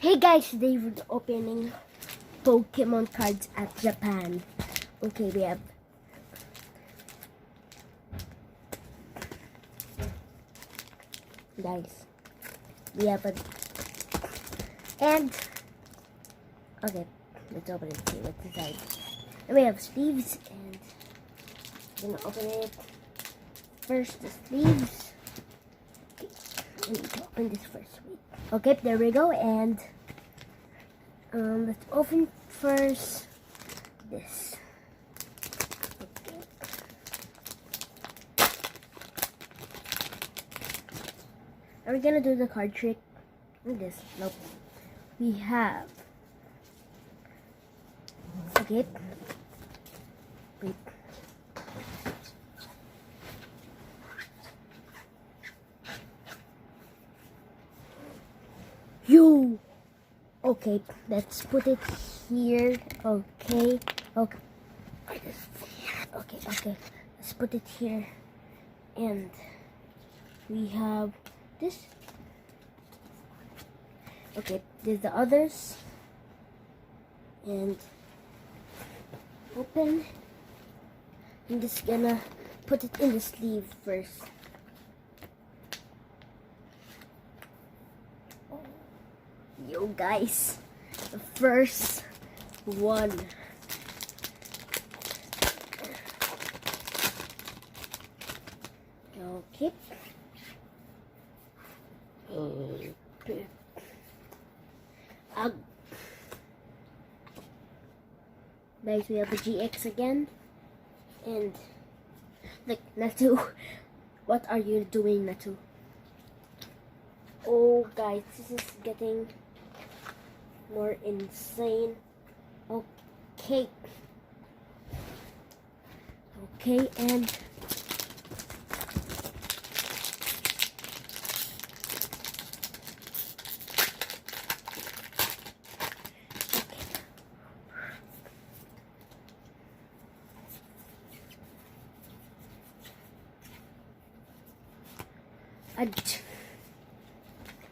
Hey guys, today we're opening Pokemon cards at Japan. Okay, we have guys. We have a and okay, let's open it. See what's inside. And we have sleeves, and I'm gonna open it first. The sleeves. Okay, I need to open this first. Wait. Okay, there we go, and let's open first this. Okay. Are we gonna do the card trick? This? Nope. We have. Okay. Wait. You. Okay, let's put it here. Okay. Okay. Okay. Let's put it here. And we have this. Okay, there's the others. And open. I'm just gonna put it in the sleeve first. Yo guys, the first one. Okay. Guys, we have a GX again. And look, Natu, what are you doing, Natu? Oh guys, this is getting more insane. Okay. Okay, and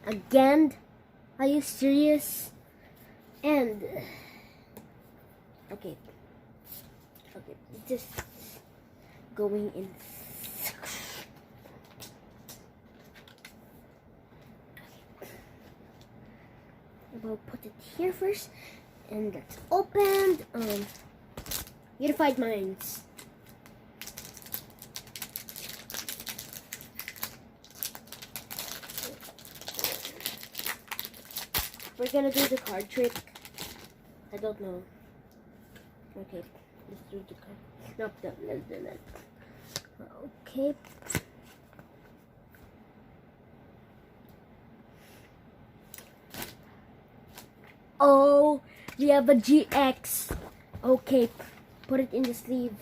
again? Are you serious? And okay, just going in. We'll put it here first, and that's opened. Unified Minds. We're gonna do the card trick. I don't know. Okay, let's do the card. Nope, let's do that. Okay. Oh, we have a GX. Okay, put it in the sleeve.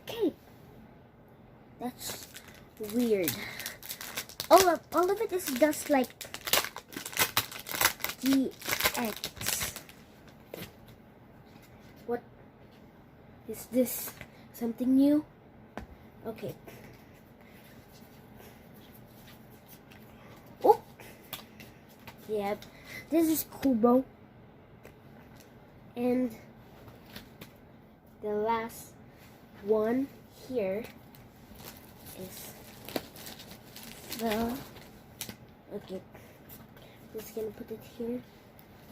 Okay, that's weird. All of it is just like GX. What is this? Something new? Okay. Oh, yeah. This is Kubo, and the last one here is. Well, okay, just gonna put it here,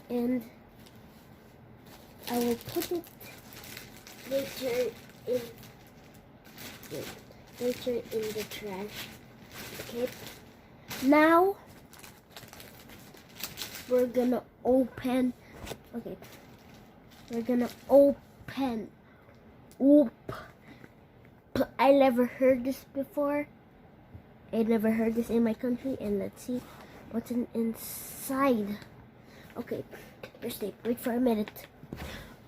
and I will put it later in the trash. Okay, now we're gonna open. Okay, we're gonna open. Oop! I never heard this before. I never heard this in my country, and let's see what's inside. Okay, first tape. Wait for a minute.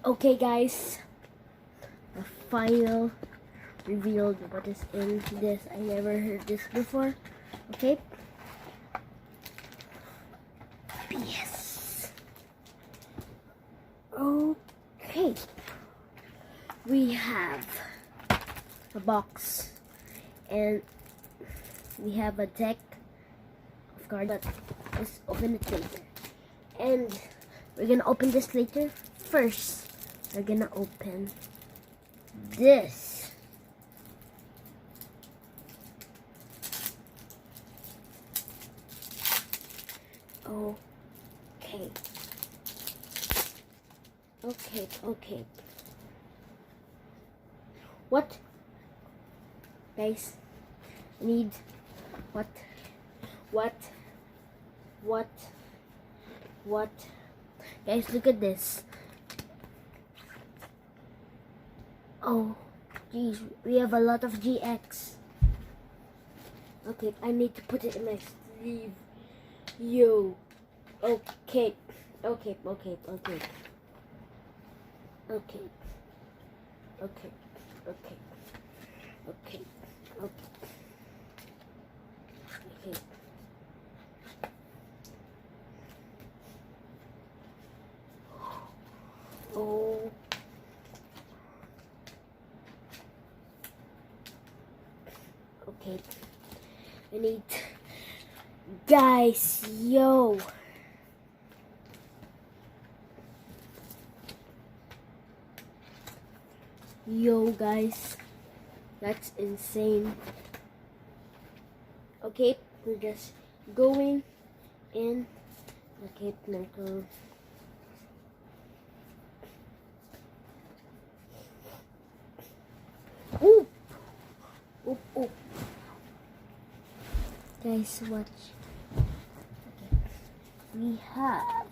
Okay, guys, the final revealed what is in this. I never heard this before. Okay. Yes. Okay. We have a box, and we have a deck of card, but let's open it later. And we're gonna open this later. First, we're gonna open this. Okay. Okay. What? Guys, I need what? Guys, look at this. Oh, geez, we have a lot of GX. Okay, I need to put it in my sleeve. Yo. Okay. Oh. Okay. I need, guys, yo. Yo, guys, that's insane. Okay, we're just going in. Okay, Pinnacle. Oop! Oop. Guys, watch. Okay. We have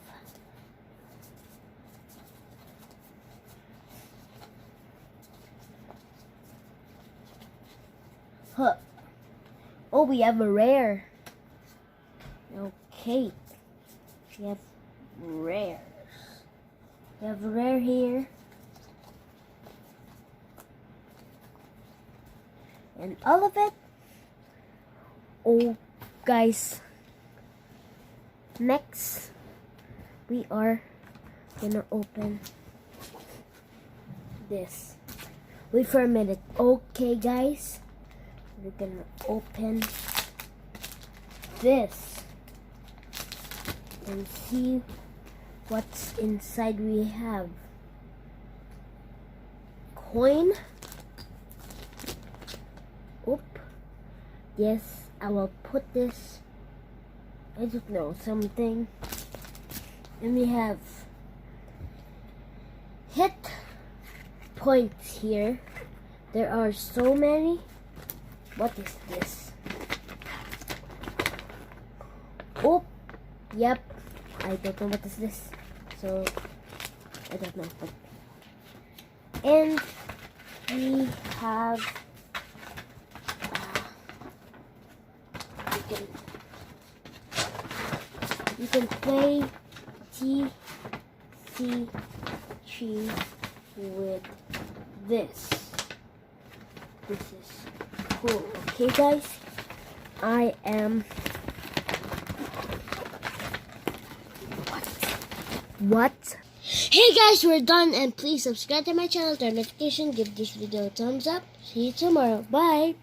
oh, we have a rare. Okay. We have rares. We have a rare here. And all of it. Oh, guys. Next, we are gonna open this. Wait for a minute. Okay, guys. We're gonna open this and see what's inside. We have coin. Oop. Yes, I will put this, I don't know, something. And we have hit points here. There are so many. What is this? Oh, yep. I don't know what is this. So, I don't know. And we have you can play TCG with this. This is cool. Okay, guys, I am what? Hey guys, we're done, and please subscribe to my channel, turn notification, give this video a thumbs up. See you tomorrow. Bye.